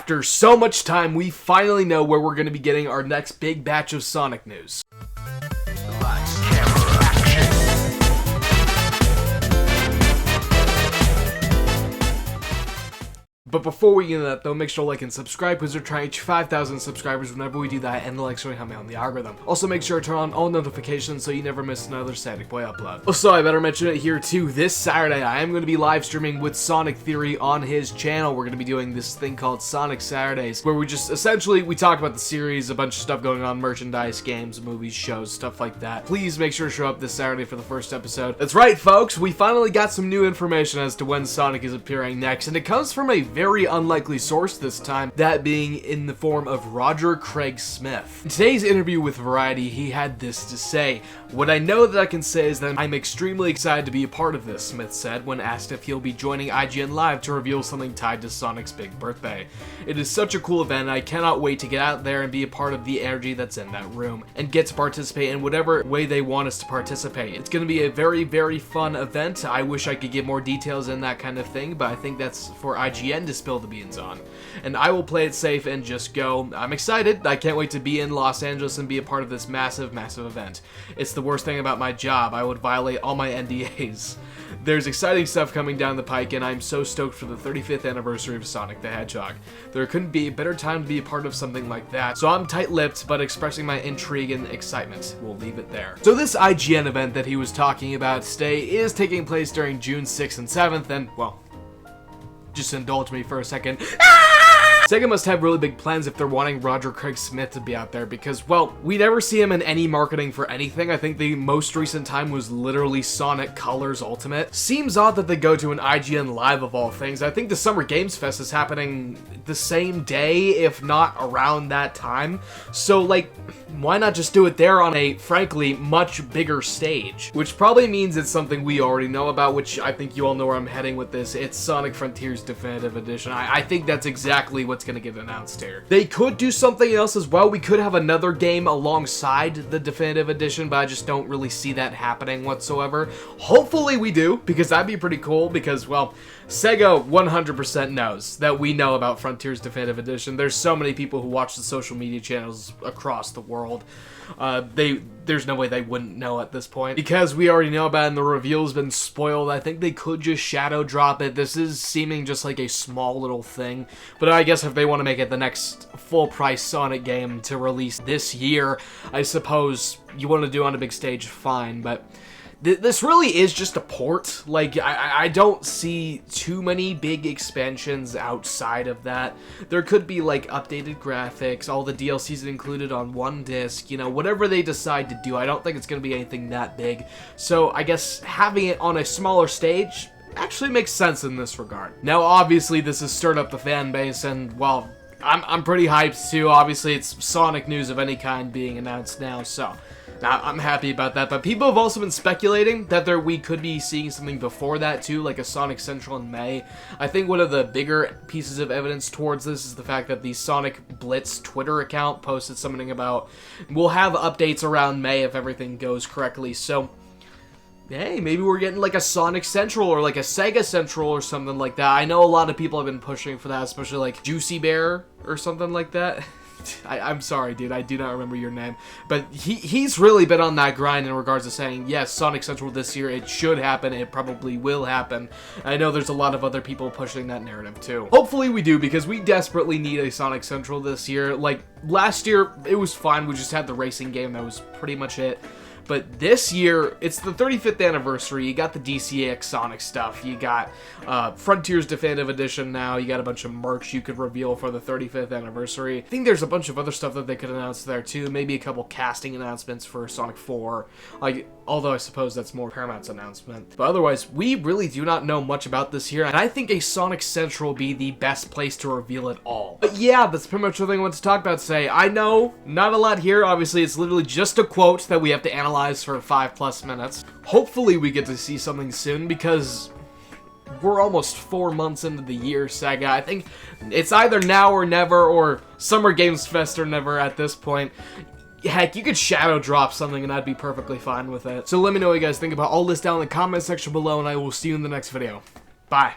After so much time, we finally know where we're going to be getting our next big batch of Sonic news. Lights, camera, action. But before we get into that though, make sure to like and subscribe because we're trying to reach 5,000 subscribers whenever we do that, and the likes really help me on the algorithm. Also make sure to turn on all notifications so you never miss another Static Boy upload. Also, I better mention it here too, this Saturday I am going to be live streaming with Sonic Theory on his channel. We're going to be doing this thing called Sonic Saturdays, where we just essentially, we talk about the series, a bunch of stuff going on, merchandise, games, movies, shows, stuff like that. Please make sure to show up this Saturday for the first episode. That's right folks, we finally got some new information as to when Sonic is appearing next, and it comes from a very unlikely source this time, that being in the form of Roger Craig Smith. In today's interview with Variety, he had this to say: "What I know that I can say is that I'm extremely excited to be a part of this," Smith said when asked if he'll be joining IGN Live to reveal something tied to Sonic's big birthday. "It is such a cool event, and I cannot wait to get out there and be a part of the energy that's in that room, and get to participate in whatever way they want us to participate. It's going to be a very, very fun event. I wish I could give more details and that kind of thing, but I think that's for IGN to spill the beans on. And I will play it safe and just go. I'm excited. I can't wait to be in Los Angeles and be a part of this massive, massive event. It's the worst thing about my job. I would violate all my NDAs. There's exciting stuff coming down the pike, and I'm so stoked for the 35th anniversary of Sonic the Hedgehog. There couldn't be a better time to be a part of something like that, so I'm tight-lipped, but expressing my intrigue and excitement. We'll leave it there." So this IGN event that he was talking about today is taking place during June 6th and 7th, and, well, just indulge me for a second. Sega must have really big plans if they're wanting Roger Craig Smith to be out there because, well, we never see him in any marketing for anything. I think the most recent time was literally Sonic Colors Ultimate. Seems odd that they go to an IGN Live of all things. I think the Summer Games Fest is happening the same day, if not around that time. So, like, why not just do it there on a, frankly, much bigger stage? Which probably means it's something we already know about, which I think you all know where I'm heading with this. It's Sonic Frontiers Definitive Edition. I think that's exactly what's going to get announced here. They could do something else as well. We could have another game alongside the Definitive Edition, but I just don't really see that happening whatsoever. Hopefully we do, because that'd be pretty cool, because, well, Sega 100% knows that we know about Frontiers Definitive Edition. There's so many people who watch the social media channels across the world. There's no way they wouldn't know at this point. Because we already know about it and the reveal's been spoiled, I think they could just shadow drop it. This is seeming just like a small little thing. But I guess if they want to make it the next full-price Sonic game to release this year, I suppose you want to do it on a big stage, fine. But this really is just a port. Like, I don't see too many big expansions outside of that. There could be, like, updated graphics, all the DLCs included on one disc, you know, whatever they decide to do. I don't think it's going to be anything that big. So, I guess having it on a smaller stage actually makes sense in this regard. Now, obviously, this has stirred up the fan base, and, well, I'm pretty hyped, too. Obviously, it's Sonic news of any kind being announced now, so I'm happy about that, but people have also been speculating that we could be seeing something before that too, like a Sonic Central in May. I think one of the bigger pieces of evidence towards this is the fact that the Sonic Blitz Twitter account posted something about we'll have updates around May if everything goes correctly, so hey, maybe we're getting like a Sonic Central or like a Sega Central or something like that. I know a lot of people have been pushing for that, especially like Juicy Bear or something like that. I'm sorry, dude, I do not remember your name, but he's really been on that grind in regards to saying, yes, Sonic Central this year, it should happen, it probably will happen. I know there's a lot of other people pushing that narrative too. Hopefully we do, because we desperately need a Sonic Central this year. Like, last year, it was fine, we just had the racing game, that was pretty much it. But this year, it's the 35th anniversary, you got the DCX Sonic stuff, you got Frontiers Definitive Edition now, you got a bunch of merch you could reveal for the 35th anniversary. I think there's a bunch of other stuff that they could announce there too, maybe a couple casting announcements for Sonic 4, like, although I suppose that's more Paramount's announcement. But otherwise, we really do not know much about this here, and I think a Sonic Central will be the best place to reveal it all. But yeah, that's pretty much everything I want to talk about today. I know, not a lot here, obviously it's literally just a quote that we have to analyze for 5+ minutes. Hopefully we get to see something soon, because we're almost 4 months into the year, Sega. I think it's either now or never, or Summer Games Fest or never at this point. Heck, you could shadow drop something and I'd be perfectly fine with it. So let me know what you guys think about all this down in the comment section below, and I will see you in the next video. Bye.